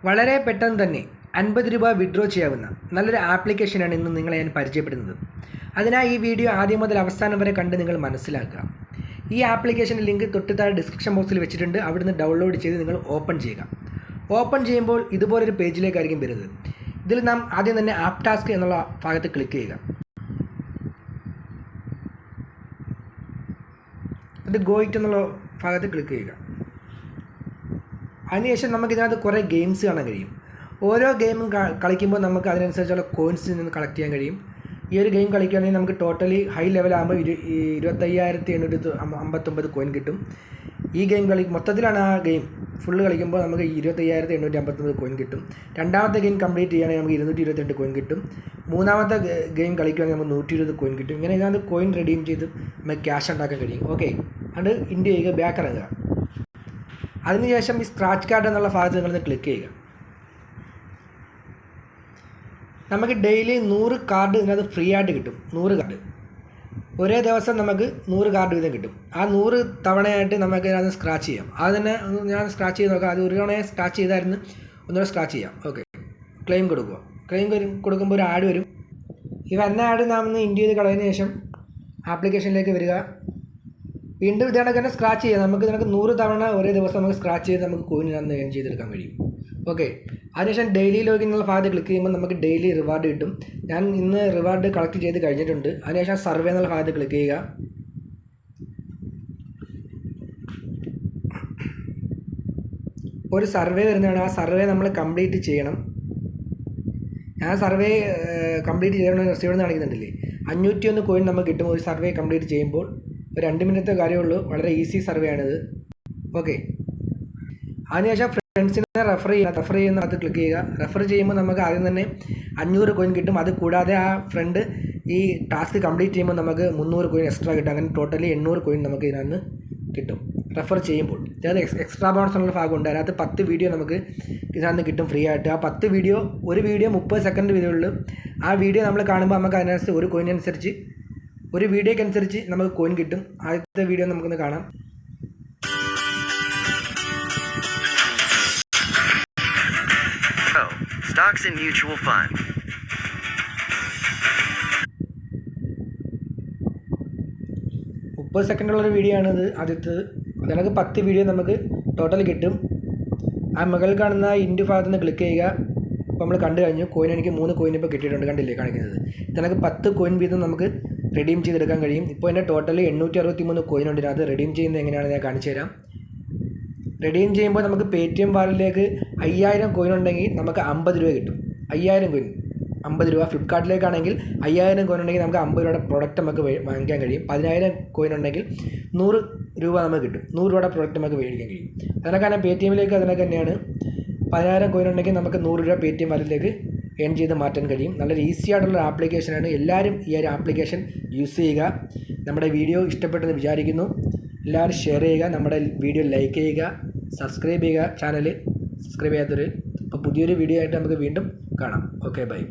വളരെ പെട്ടെന്ന് തന്നെ 50 രൂപ വിഡ്രോ ചെയ്യാവുന്ന നല്ലൊരു ആപ്ലിക്കേഷനാണ് ഇന്ന് നിങ്ങളെ ഞാൻ പരിചയപ്പെടുന്നത്. അതിനായി ഈ വീഡിയോ ആദ്യം മുതൽ അവസാനം വരെ കണ്ട് നിങ്ങൾ മനസ്സിലാക്കുക. ഈ ആപ്ലിക്കേഷൻ്റെ ലിങ്ക് തൊട്ടുതാഴെ ഡിസ്ക്രിപ്ഷൻ ബോക്സിൽ വെച്ചിട്ടുണ്ട്. അവിടുന്ന് ഡൗൺലോഡ് ചെയ്ത് നിങ്ങൾ ഓപ്പൺ ചെയ്യുക. ഓപ്പൺ ചെയ്യുമ്പോൾ ഇതുപോലൊരു പേജിലേക്കായിരിക്കും വരുന്നത്. ഇതിൽ നാം ആദ്യം തന്നെ ആപ്പ് ടാസ്ക് എന്നുള്ള ഭാഗത്ത് ക്ലിക്ക് ചെയ്യുക. അത് ഗോ ഇറ്റ് എന്നുള്ള ഭാഗത്ത് ക്ലിക്ക് ചെയ്യുക. അതിനുശേഷം നമുക്കിതിനകത്ത് കുറേ ഗെയിംസ് കാണാൻ കഴിയും. ഓരോ ഗെയിമും കളിക്കുമ്പോൾ നമുക്ക് അതിനനുസരിച്ചുള്ള കോയിൻസിൽ നിന്ന് കളക്ട് ചെയ്യാൻ കഴിയും. ഈ ഒരു ഗെയിം കളിക്കുകയാണെങ്കിൽ നമുക്ക് ടോട്ടലി ഹൈ ലെവലാകുമ്പോൾ 25,859 കോയിൻ കിട്ടും. ഈ ഗെയിം മൊത്തത്തിലാണ് ആ ഗെയിം ഫുള്ള് കളിക്കുമ്പോൾ നമുക്ക് 25,859 കോയിൻ കിട്ടും. രണ്ടാമത്തെ ഗെയിം കംപ്ലീറ്റ് ചെയ്യുകയാണെങ്കിൽ നമുക്ക് 222 കോയിൻ കിട്ടും. മൂന്നാമത്തെ ഗെയിം കളിക്കുകയാണെങ്കിൽ നമുക്ക് 120 കോയിൻ കിട്ടും. ഇങ്ങനെ ഇതിനകത്ത് കോയിൻ റെഡീം ചെയ്ത് നമുക്ക് ക്യാഷ് ഉണ്ടാക്കാൻ കഴിയും. ഓക്കെ, അത് ഇൻഡ് ചെയ്യുക, ബാക്ക് ഇറങ്ങുക. അതിനുശേഷം ഈ സ്ക്രാച്ച് കാർഡ് എന്നുള്ള ഭാഗത്ത് നിങ്ങളൊന്ന് ക്ലിക്ക് ചെയ്യുക. നമുക്ക് ഡെയിലി 100 കാർഡ് ഇതിനകത്ത് ഫ്രീ ആയിട്ട് കിട്ടും. 100 കാർഡ് ഒരേ ദിവസം നമുക്ക് 100 കാർഡ് വീതം കിട്ടും. ആ 100 തവണയായിട്ട് നമുക്ക് ഇതിനകത്ത് സ്ക്രാച്ച് ചെയ്യാം. അത് തന്നെ ഞാൻ സ്ക്രാച്ച് ചെയ്ത് നോക്കാം. അത് ഒരു തവണ സ്ക്രാച്ച് ചെയ്തായിരുന്നു, ഒന്നുകൂടെ സ്ക്രാച്ച് ചെയ്യാം. ഓക്കെ, ക്ലെയിം കൊടുക്കുക. ക്ലെയിം കൊടുക്കുമ്പോൾ ഒരു ആഡ് വരും. ഈ വന്ന ആഡ് നാം ഒന്ന് ഇൻഡ് ചെയ്ത് കളഞ്ഞതിന് ശേഷം ആപ്ലിക്കേഷനിലേക്ക് വരിക. വീണ്ടും ഇതേണക്ക് തന്നെ സ്ക്രാച്ച് ചെയ്യാം. നമുക്ക് ഇതിനൊക്കെ 100 തവണ ഒരേ ദിവസം നമുക്ക് സ്ക്രാച്ച് ചെയ്ത് നമുക്ക് കോയിൻ അന്ന് ഏൺ ചെയ്തെടുക്കാൻ കഴിയും. ഓക്കെ, അതിനുശേഷം ഡെയിലി ലോഗിൻ എന്നുള്ള ഭാഗത്ത് ക്ലിക്ക് ചെയ്യുമ്പോൾ നമുക്ക് ഡെയിലി റിവാർഡ് കിട്ടും. ഞാൻ ഇന്ന് റിവാർഡ് കളക്ട് ചെയ്ത് കഴിഞ്ഞിട്ടുണ്ട്. അതിനുശേഷം സർവേ എന്നുള്ള ഭാഗത്ത് ക്ലിക്ക് ചെയ്യുക. ഒരു സർവേ വരുന്നതാണ്. ആ സർവേ നമ്മൾ കംപ്ലീറ്റ് ചെയ്യണം. ഞാൻ സർവേ കംപ്ലീറ്റ് ചെയ്യണമെന്ന് റിസീവ് കാണിക്കുന്നുണ്ടല്ലേ, 501 കോയിൻ നമുക്ക് കിട്ടും ഒരു സർവേ കംപ്ലീറ്റ് ചെയ്യുമ്പോൾ. ഒരു 2 മിനിറ്റത്തെ കാര്യമുള്ളൂ. വളരെ ഈസി സർവേ ആണിത്. ഓക്കെ, അതിനുശേഷം ഫ്രണ്ട്സിനെ റെഫർ ചെയ്യുന്ന അത് ക്ലിക്ക് ചെയ്യുക. റെഫർ ചെയ്യുമ്പോൾ നമുക്ക് ആദ്യം തന്നെ 500 കോയിൻ കിട്ടും. അത് കൂടാതെ ആ ഫ്രണ്ട് ഈ ടാസ്ക് കംപ്ലീറ്റ് ചെയ്യുമ്പോൾ നമുക്ക് 300 കോയിൻ എക്സ്ട്രാ കിട്ടും. അങ്ങനെ ടോട്ടലി 800 കോയിൻ നമുക്ക് ഇതിനകത്ത് കിട്ടും റെഫർ ചെയ്യുമ്പോൾ. അതായത് എക്സ്ട്രാ ബോണസ് എന്നുള്ള ഭാഗമുണ്ട്. അതിനകത്ത് 10 വീഡിയോ നമുക്ക് ഇതിനകത്ത് കിട്ടും ഫ്രീ ആയിട്ട്. ആ 10 വീഡിയോ, ഒരു വീഡിയോ 30 സെക്കൻഡ് വീഡിയോയുള്ളൂ. ആ വീഡിയോ നമ്മൾ കാണുമ്പോൾ നമുക്ക് അതിനനുസരിച്ച് ഒരു കോയിനനുസരിച്ച്, ഒരു വീഡിയോയ്ക്ക് അനുസരിച്ച് നമുക്ക് കോയിൻ കിട്ടും. ആദ്യത്തെ വീഡിയോ നമുക്കൊന്ന് കാണാം. Stocks and mutual fund. 30 സെക്കൻഡുള്ളൊരു video ആണിത് ആദ്യത്തേത്. അതിനകത്ത് 10 വീഡിയോ നമുക്ക് ടോട്ടൽ കിട്ടും. ആ മുകളിൽ കാണുന്ന ഇൻഡ് ഭാഗത്ത് നിന്ന് ക്ലിക്ക് ചെയ്യുക. ഇപ്പോൾ നമ്മൾ കണ്ടു കഴിഞ്ഞു. കോയിൻ എനിക്ക് 3 കോയിൻ ഇപ്പോൾ കിട്ടിയിട്ടുണ്ട്, കണ്ടില്ലേ കാണിക്കുന്നത്. ഇതിനകത്ത് 10 കോയിൻ വീതം നമുക്ക് റെഡീം ചെയ്തെടുക്കാൻ കഴിയും. ഇപ്പോൾ എൻ്റെ ടോട്ടൽ 863 കോയിൻ ഉണ്ട്. ഇതിനകത്ത് റെഡീം ചെയ്യുന്നത് എങ്ങനെയാണെന്ന് ഞാൻ കാണിച്ചു തരാം. റെഡീം ചെയ്യുമ്പോൾ നമുക്ക് പേടിഎം വാലറ്റിലേക്ക് 5000 കോയിൻ ഉണ്ടെങ്കിൽ നമുക്ക് 50 രൂപ കിട്ടും. 5000 കോയിൻ 50 രൂപ. ഫ്ലിപ്കാർട്ടിലേക്കാണെങ്കിൽ 5000 കോയിൻ ഉണ്ടെങ്കിൽ നമുക്ക് 50 രൂപയുടെ പ്രോഡക്റ്റ് നമുക്ക് വാങ്ങിക്കാൻ കഴിയും. 10000 കോയിൻ ഉണ്ടെങ്കിൽ 100 രൂപ നമുക്ക് കിട്ടും. 100 രൂപയുടെ പ്രോഡക്റ്റ് നമുക്ക് മേടിക്കാൻ കഴിയും. അതിനൊക്കെ പേടിഎമ്മിലേക്ക് അതിനൊക്കെ തന്നെയാണ്. 10000 കോയിൻ ഉണ്ടെങ്കിൽ നമുക്ക് 100 രൂപ പേടിഎം വാലറ്റിലേക്ക് ഏൺ ചെയ്ത് മാറ്റാൻ കഴിയും. നല്ലൊരു ഈസി ആയിട്ടുള്ള ആപ്ലിക്കേഷനാണ്. എല്ലാവരും ഈ ഒരു ആപ്ലിക്കേഷൻ യൂസ് ചെയ്യുക. നമ്മുടെ വീഡിയോ ഇഷ്ടപ്പെട്ടെന്ന് വിചാരിക്കുന്നു. എല്ലാവരും ഷെയർ ചെയ്യുക, നമ്മുടെ വീഡിയോ ലൈക്ക് ചെയ്യുക, സബ്സ്ക്രൈബ് ചെയ്യുക. ചാനൽ സബ്സ്ക്രൈബ് ചെയ്യാത്തവർ. അപ്പോൾ പുതിയൊരു വീഡിയോ ആയിട്ട് നമുക്ക് വീണ്ടും കാണാം. Okay, by.